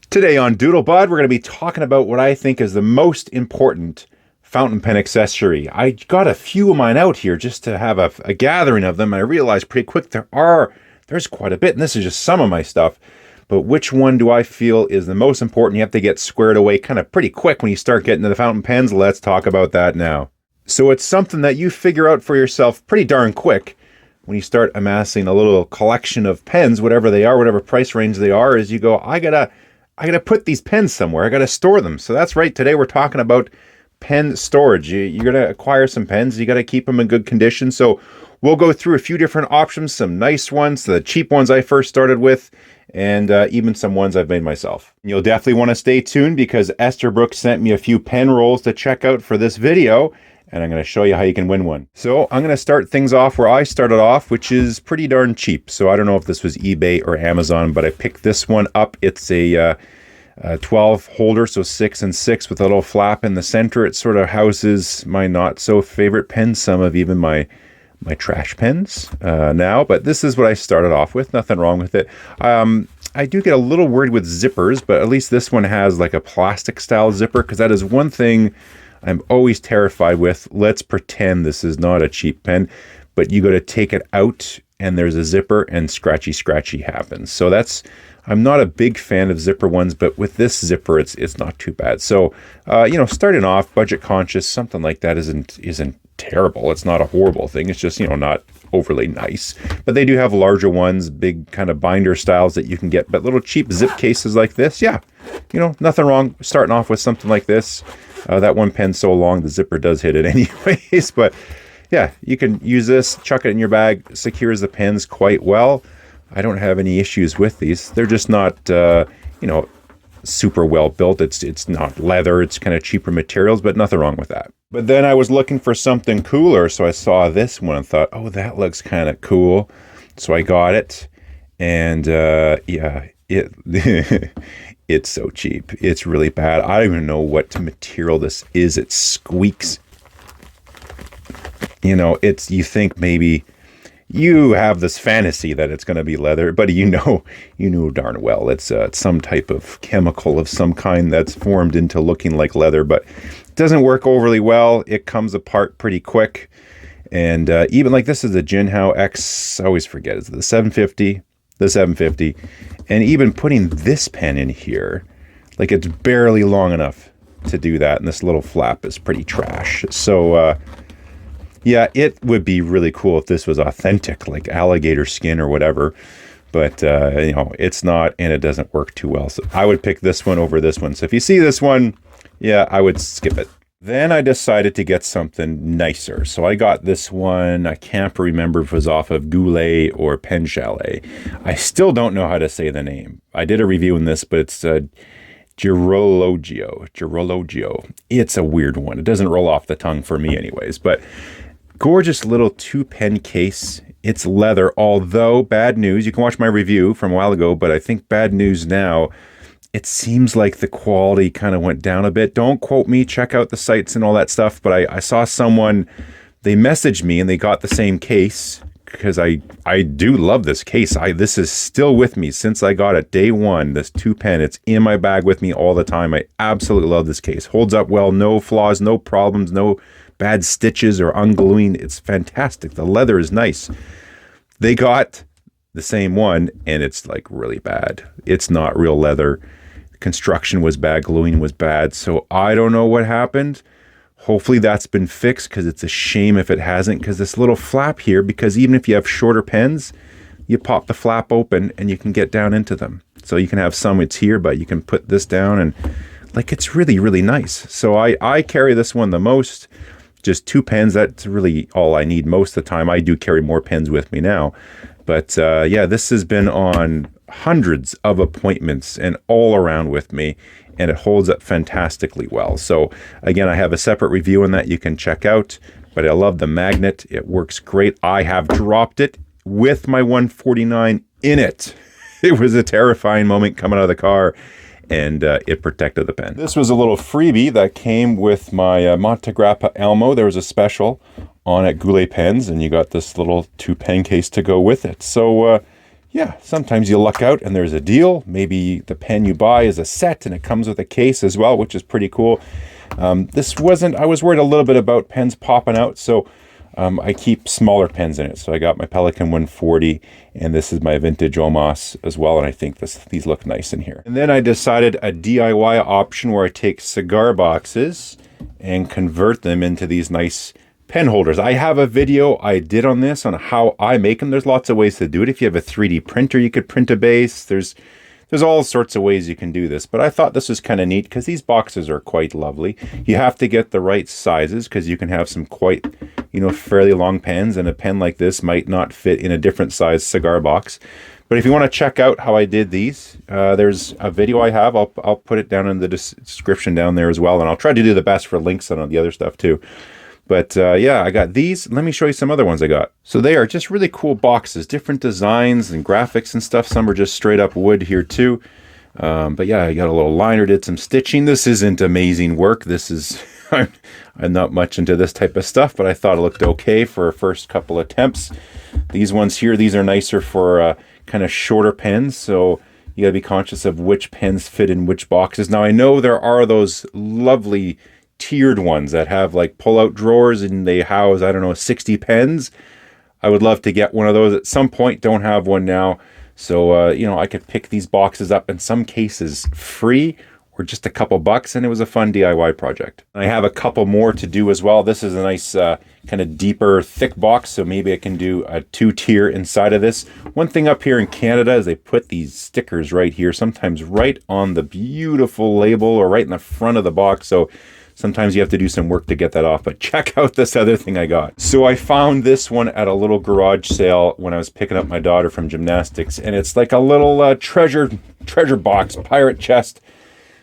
Today on Doodlebud, we're going to be talking about what I think is the most important fountain pen accessory. I got a few of mine out here just to have a gathering of them, and I realized pretty quick there's quite a bit, and this is just some of my stuff. But which one do I feel is the most important? You have to get squared away kind of pretty quick when you start getting to the fountain pens. Let's talk about that now. So it's something that you figure out for yourself pretty darn quick when you start amassing a little collection of pens, whatever they are, whatever price range they are, is you go, I gotta put these pens somewhere. I gotta store them. So that's right. Today we're talking about pen storage. You're gonna acquire some pens. You gotta keep them in good condition. So we'll go through a few different options, some nice ones, the cheap ones I first started with, and even some ones I've made myself. You'll definitely want to stay tuned because Esterbrook sent me a few pen rolls to check out for this video, and I'm going to show you how you can win one. So I'm going to start things off where I started off, which is pretty darn cheap. So I don't know if this was eBay or Amazon, but I picked this one up. It's a 12 holder, so 6 and 6 with a little flap in the center. It sort of houses my not so favorite pens, some of even my trash pens now, but this is what I started off with. Nothing wrong with it. I do get a little worried with zippers, but at least this one has like a plastic style zipper, because that is one thing I'm always terrified with. Let's pretend this is not a cheap pen, but you got to take it out and there's a zipper and scratchy happens. So I'm not a big fan of zipper ones, but with this zipper, it's not too bad. So, starting off budget conscious, something like that isn't terrible. It's not a horrible thing. It's just, not overly nice, but they do have larger ones, big kind of binder styles that you can get, but little cheap zip cases like this. Yeah. Nothing wrong starting off with something like this. That one pen's so long, the zipper does hit it anyways, but yeah, you can use this, chuck it in your bag, secures the pens quite well. I don't have any issues with these. They're just not, super well built. It's not leather. It's kind of cheaper materials, but nothing wrong with that. But then I was looking for something cooler, so I saw this one and thought, oh, that looks kind of cool. So I got it, and it's so cheap. It's really bad. I don't even know what material this is. It squeaks. You think maybe you have this fantasy that it's going to be leather, but you know darn well it's some type of chemical of some kind that's formed into looking like leather, but it doesn't work overly well. It comes apart pretty quick. And even like this is a Jinhao X, I always forget, it's the 750, and even putting this pen in here, like it's barely long enough to do that, and this little flap is pretty trash. So yeah, it would be really cool if this was authentic, like alligator skin or whatever. But, it's not, and it doesn't work too well. So I would pick this one over this one. So if you see this one, yeah, I would skip it. Then I decided to get something nicer. So I got this one. I can't remember if it was off of Goulet or Pen Chalet. I still don't know how to say the name. I did a review in this, but it's Girologio. It's a weird one. It doesn't roll off the tongue for me anyways, but gorgeous little 2-pen case. It's leather, although bad news. You can watch my review from a while ago, but I think bad news now. It seems like the quality kind of went down a bit. Don't quote me. Check out the sites and all that stuff. But I saw someone, they messaged me and they got the same case, because I do love this case. This is still with me since I got it day one. This 2-pen, it's in my bag with me all the time. I absolutely love this case. Holds up well, no flaws, no problems, no bad stitches or ungluing. It's fantastic. The leather is nice. They got the same one and it's like really bad. It's not real leather. Construction was bad. Gluing was bad. So I don't know what happened. Hopefully that's been fixed, because it's a shame if it hasn't, because this little flap here, because even if you have shorter pens, you pop the flap open and you can get down into them. So you can have some, it's here, but you can put this down and like, it's really, really nice. So I carry this one the most. Just 2 pens, that's really all I need most of the time. I do carry more pens with me now. But yeah, this has been on hundreds of appointments and all around with me, and it holds up fantastically well. So again, I have a separate review on that you can check out, but I love the magnet. It works great. I have dropped it with my 149 in it. It was a terrifying moment coming out of the car, and it protected the pen. This was a little freebie that came with my Montegrappa Elmo. There was a special on at Goulet Pens, and you got this little 2-pen case to go with it. So yeah, sometimes you luck out and there's a deal. Maybe the pen you buy is a set and it comes with a case as well, which is pretty cool. This wasn't, I was worried a little bit about pens popping out, so I keep smaller pens in it. So I got my Pelikan 140, and this is my vintage Omos as well, and I think these look nice in here. And then I decided a DIY option where I take cigar boxes and convert them into these nice pen holders. I have a video I did on this, on how I make them. There's lots of ways to do it. If you have a 3D printer, you could print a base. There's all sorts of ways you can do this, but I thought this was kind of neat because these boxes are quite lovely. You have to get the right sizes because you can have some quite, fairly long pens, and a pen like this might not fit in a different size cigar box. But if you want to check out how I did these, there's a video I have. I'll put it down in the description down there as well, and I'll try to do the best for links on the other stuff too. But yeah, I got these. Let me show you some other ones I got. So they are just really cool boxes, different designs and graphics and stuff. Some are just straight up wood here too. But yeah, I got a little liner, did some stitching. This isn't amazing work. This is, I'm not much into this type of stuff, but I thought it looked okay for a first couple attempts. These ones here, these are nicer for kind of shorter pens. So you gotta be conscious of which pens fit in which boxes. Now I know there are those lovely tiered ones that have like pull-out drawers and they house, I don't know, 60 pens. I would love to get one of those at some point. Don't have one now. So, I could pick these boxes up in some cases free or just a couple bucks, and it was a fun DIY project. I have a couple more to do as well. This is a nice kind of deeper, thick box, so maybe I can do a 2-tier inside of this. One thing up here in Canada is they put these stickers right here, sometimes right on the beautiful label or right in the front of the box. So sometimes you have to do some work to get that off, but check out this other thing I got. So I found this one at a little garage sale when I was picking up my daughter from gymnastics, and it's like a little treasure box, pirate chest.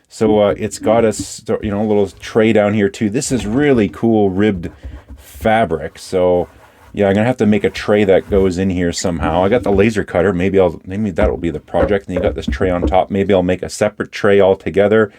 So it's got a little tray down here too. This is really cool ribbed fabric. So yeah, I'm gonna have to make a tray that goes in here somehow. I got the laser cutter. Maybe that'll be the project. And you got this tray on top. Maybe I'll make a separate tray altogether.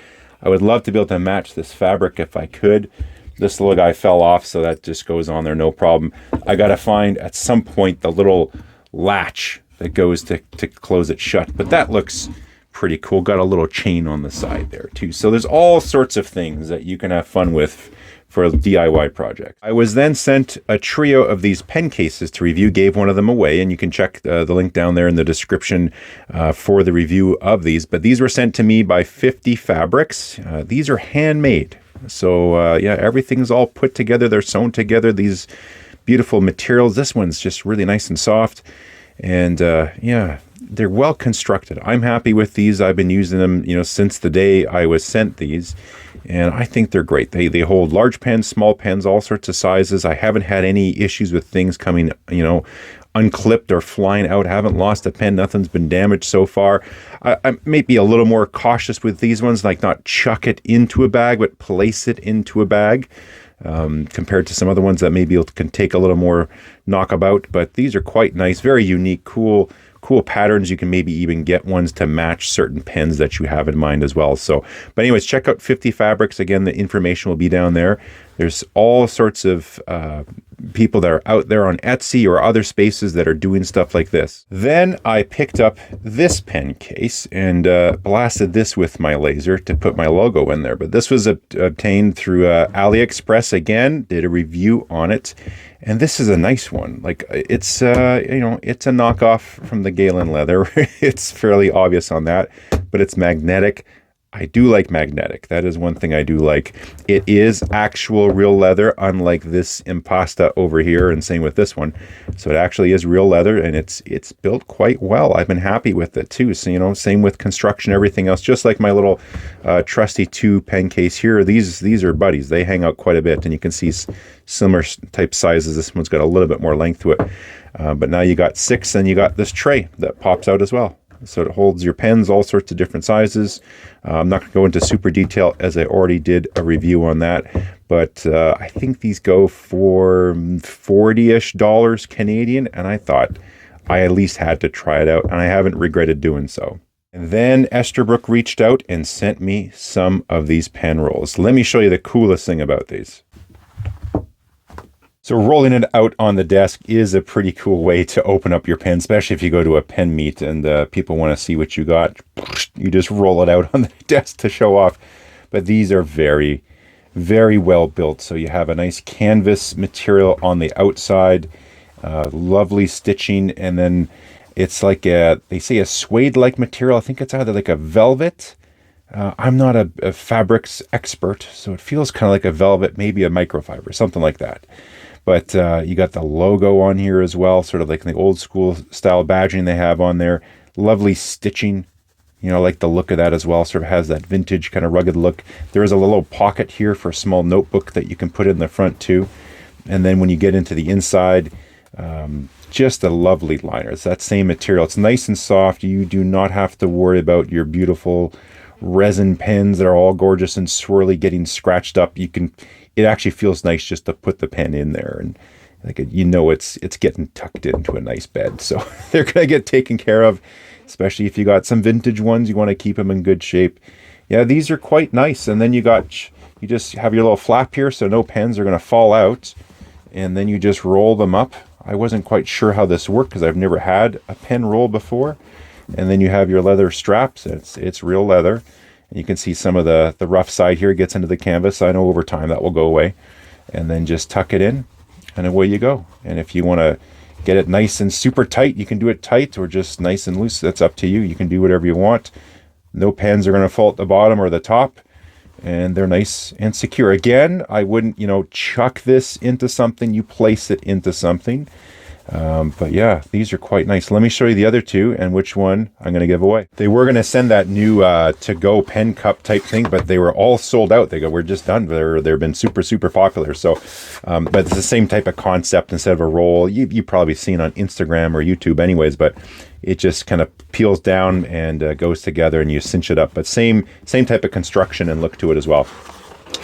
I would love to be able to match this fabric if I could. This little guy fell off, so that just goes on there, no problem. I got to find at some point the little latch that goes to close it shut. But that looks pretty cool. Got a little chain on the side there too. So there's all sorts of things that you can have fun with for a DIY project. I was then sent a trio of these pen cases to review, gave one of them away, and you can check the link down there in the description for the review of these. But these were sent to me by FiftyFabrics. These are handmade. So yeah, everything's all put together. They're sewn together, these beautiful materials. This one's just really nice and soft. And yeah, they're well constructed. I'm happy with these. I've been using them, since the day I was sent these. And I think they're great. They hold large pens, small pens, all sorts of sizes. I haven't had any issues with things coming, unclipped or flying out. I haven't lost a pen. Nothing's been damaged so far. I may be a little more cautious with these ones, like not chuck it into a bag, but place it into a bag, compared to some other ones that maybe can take a little more knockabout. But these are quite nice, very unique, cool patterns. You can maybe even get ones to match certain pens that you have in mind as well. So, but anyways, check out FiftyFabrics. Again, the information will be down there. There's all sorts of people that are out there on Etsy or other spaces that are doing stuff like this. Then I picked up this pen case and blasted this with my laser to put my logo in there. But this was obtained through AliExpress. Again, did a review on it. And this is a nice one. Like it's, it's a knockoff from the Galen leather. It's fairly obvious on that, but it's magnetic. I do like magnetic. That is one thing I do like. It is actual real leather, unlike this impasta over here, and same with this one. So it actually is real leather, and it's built quite well. I've been happy with it too. So same with construction, everything else. Just like my little trusty 2 pen case here. These are buddies. They hang out quite a bit, and you can see similar type sizes. This one's got a little bit more length to it, but now you got 6, and you got this tray that pops out as well. So it holds your pens, all sorts of different sizes. I'm not going to go into super detail as I already did a review on that, but I think these go for $40-ish Canadian, and I thought I at least had to try it out, and I haven't regretted doing so. And then Esterbrook reached out and sent me some of these pen rolls. Let me show you the coolest thing about these. So rolling it out on the desk is a pretty cool way to open up your pen, especially if you go to a pen meet and people want to see what you got. You just roll it out on the desk to show off. But these are very, very well built. So you have a nice canvas material on the outside, lovely stitching, and then it's like they say a suede-like material. I think it's either like a velvet. I'm not a fabrics expert, so it feels kind of like a velvet, maybe a microfiber, something like that. But you got the logo on here as well, sort of like the old school style badging they have on there. Lovely stitching, you know, like the look of that as well. Sort of has that vintage kind of rugged look. There is a little pocket here for a small notebook that you can put in the front too. And then when you get into the inside, just a lovely liner. It's that same material. It's nice and soft. You do not have to worry about your beautiful resin pens that are all gorgeous and swirly getting scratched up. It actually feels nice just to put the pen in there, and like you know it's getting tucked into a nice bed. So they're gonna get taken care of, especially if you got some vintage ones. You want to keep them in good shape. Yeah, these are quite nice. And then you just have your little flap here, so no pens are gonna fall out. And then you just roll them up. I wasn't quite sure how this worked because I've never had a pen roll before. And then you have your leather straps. It's real leather. And you can see some of the rough side here gets into the canvas. I know over time that will go away. And then just tuck it in and away you go. And if you want to get it nice and super tight, you can do it tight or just nice and loose. That's up to you. You can do whatever you want. No pens are going to fall at the bottom or the top. And they're nice and secure. Again, I wouldn't, chuck this into something. You place it into something. But yeah, these are quite nice. Let me show you the other two and which one I'm going to give away. They were going to send that new to-go pen cup type thing, but they were all sold out. They go, we're just done. They've been super, super popular. So, but it's the same type of concept instead of a roll. You've probably seen on Instagram or YouTube anyways, but it just kind of peels down and goes together and you cinch it up. But same type of construction and look to it as well.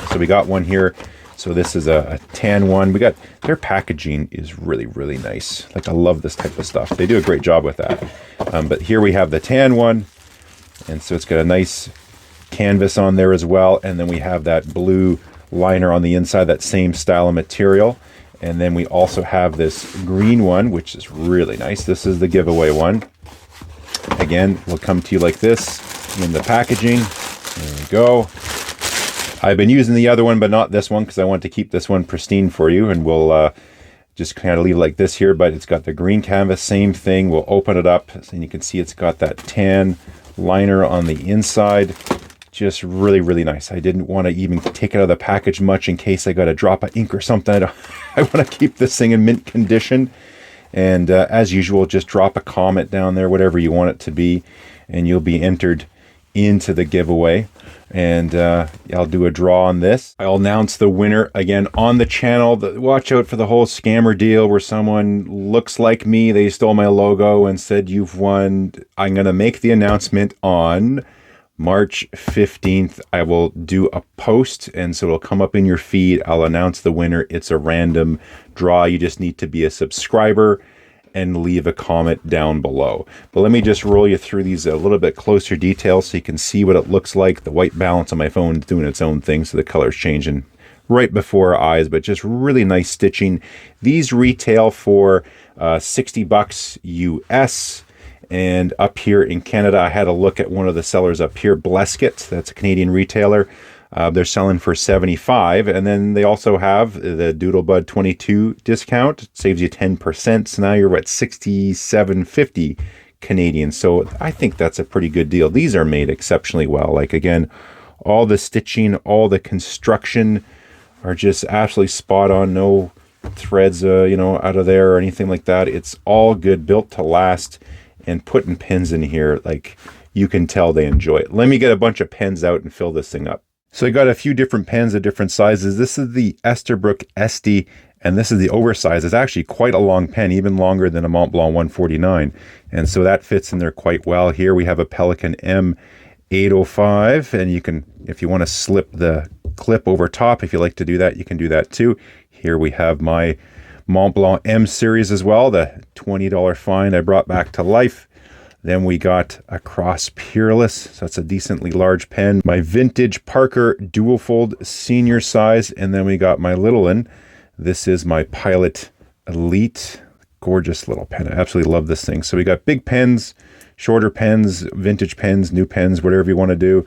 So we got one here. So this is a tan one. Their packaging is really, really nice. Like I love this type of stuff. They do a great job with that. But here we have the tan one. And so it's got a nice canvas on there as well. And then we have that blue liner on the inside, that same style of material. And then we also have this green one, which is really nice. This is the giveaway one. Again, will come to you like this in the packaging. There we go. I've been using the other one, but not this one because I want to keep this one pristine for you. And we'll just kind of leave it like this here, but it's got the green canvas, same thing. We'll open it up and you can see it's got that tan liner on the inside. Just really, really nice. I didn't want to even take it out of the package much in case I got a drop of ink or something. I want to keep this thing in mint condition. And as usual, just drop a comment down there, whatever you want it to be, and you'll be entered into the giveaway. And I'll do a draw on this. I'll announce the winner again on the channel. Watch out for the whole scammer deal where someone looks like me. They stole my logo and said you've won. I'm going to make the announcement on March 15th. I will do a post, and so it'll come up in your feed. I'll announce the winner. It's a random draw. You just need to be a subscriber and leave a comment down below. But let me just roll you through these a little bit closer detail so you can see what it looks like. The white balance on my phone is doing its own thing, so the color's changing right before our eyes, but just really nice stitching. These retail for $60 US. And up here in Canada, I had a look at one of the sellers up here, Bleskett. That's a Canadian retailer. They're selling for $75. And then they also have the Doodlebud 22 discount. It saves you 10%. So now you're at $67.50 Canadian. So I think that's a pretty good deal. These are made exceptionally well. Like again, all the stitching, all the construction are just absolutely spot on. No threads, out of there or anything like that. It's all good, built to last. And putting pens in here, like you can tell they enjoy it. Let me get a bunch of pens out and fill this thing up. So I got a few different pens of different sizes. This is the Esterbrook SD, and this is the oversized. It's actually quite a long pen, even longer than a Mont Blanc 149. And so that fits in there quite well. Here we have a Pelikan M805, and you can, if you want to slip the clip over top, if you like to do that, you can do that too. Here we have my Mont Blanc M series as well, the $20 find I brought back to life. Then we got a Cross Peerless, so that's a decently large pen. My vintage Parker dual fold senior size, and then we got my little one, This is my Pilot Elite. Gorgeous little pen. I absolutely love this thing. So we got big pens, shorter pens, vintage pens, new pens, whatever you want to do.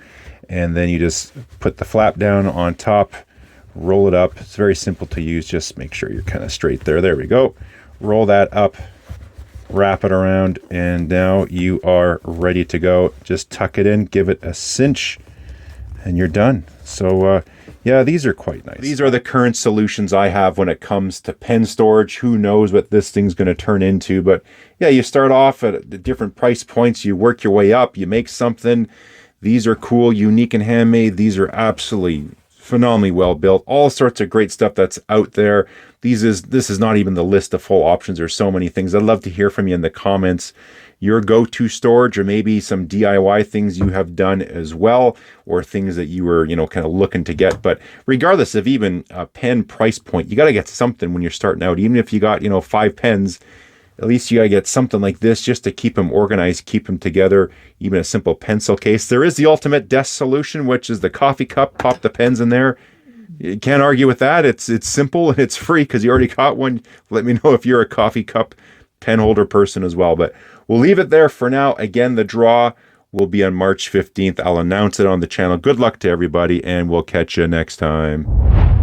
And then you just put the flap down on top, roll it up. It's very simple to use. Just make sure you're kind of straight there. There we go. Roll that up, wrap it around, and now you are ready to go. Just tuck it in, give it a cinch, and you're done. So yeah, these are quite nice. These are the current solutions I have when it comes to pen storage. Who knows what this thing's going to turn into, but yeah, you start off at the different price points, you work your way up, you make something. These are cool, unique, and handmade. These are absolutely phenomenally well built. All sorts of great stuff that's out there. This is not even the list of full options. There's so many things. I'd love to hear from you in the comments. Your go-to storage, or maybe some DIY things you have done as well, or things that you were, kind of looking to get. But regardless of even a pen price point, you got to get something when you're starting out. Even if you got, 5 pens, at least you got to get something like this just to keep them organized, keep them together. Even a simple pencil case. There is the ultimate desk solution, which is the coffee cup. Pop the pens in there. You can't argue with that. It's simple and it's free because you already got one. Let me know if you're a coffee cup pen holder person as well. But we'll leave it there for now. Again, the draw will be on March 15th. I'll announce it on the channel. Good luck to everybody, and we'll catch you next time.